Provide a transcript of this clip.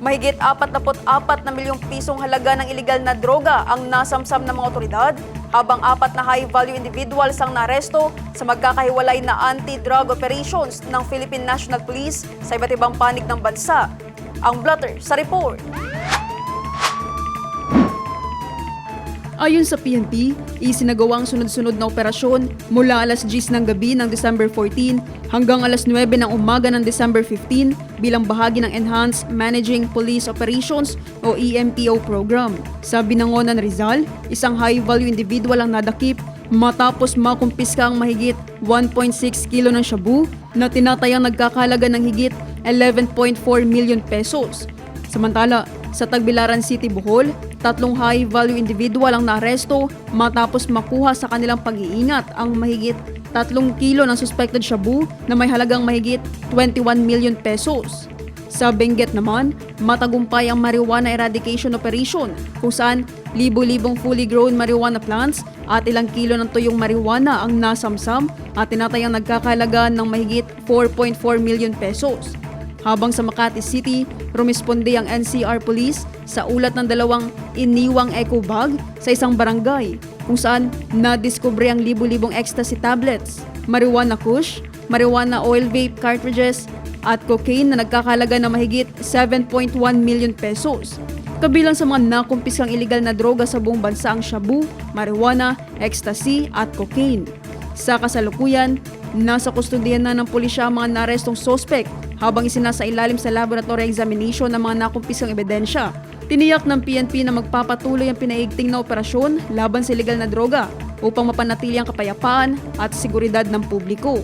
Mahigit 44 na milyong pisong halaga ng iligal na droga ang nasamsam ng mga otoridad, habang 4 na high-value individuals ang naresto sa magkakahiwalay na anti-drug operations ng Philippine National Police sa iba't ibang panig ng bansa. Ang blotter sa report. Ayon sa PNP, isinagawa ang sunod-sunod na operasyon mula alas 10 ng gabi ng December 14 hanggang alas 9 ng umaga ng December 15 bilang bahagi ng Enhanced Managing Police Operations o EMPO program. Sa Binangonan, Rizal, isang high-value individual ang nadakip matapos makumpiska ang mahigit 1.6 kilo ng shabu na tinatayang nagkakahalaga ng higit 11.4 million pesos. Samantala, sa Tagbilaran City, Bohol, 3 high-value individual ang naaresto matapos makuha sa kanilang pag-iingat ang mahigit 3 kilo ng suspected shabu na may halagang mahigit 21 million pesos. Sa Benguet naman, matagumpay ang marijuana eradication operation kung saan libo-libong fully grown marijuana plants at ilang kilo ng tuyong marijuana ang nasamsam at tinatayang nagkakahalaga ng mahigit 4.4 million pesos. Habang sa Makati City, rumisponde ang NCR Police sa ulat ng 2 iniwang eco bag sa isang barangay kung saan nadiskubre ang libu-libong ecstasy tablets, marijuana kush, marijuana oil vape cartridges at cocaine na nagkakahalaga ng mahigit 7.1 million pesos. Kabilang sa mga nakumpiskang iligal na droga sa buong bansa ang shabu, marijuana, ecstasy at cocaine. Sa kasalukuyan, nasa kustodiyan na ng pulisya ang mga narestong sospek habang isinasailalim sa laboratory examination ng mga nakumpiskang ebidensya. Tiniyak ng PNP na magpapatuloy ang pinaigting na operasyon laban sa iligal na droga upang mapanatili ang kapayapaan at seguridad ng publiko.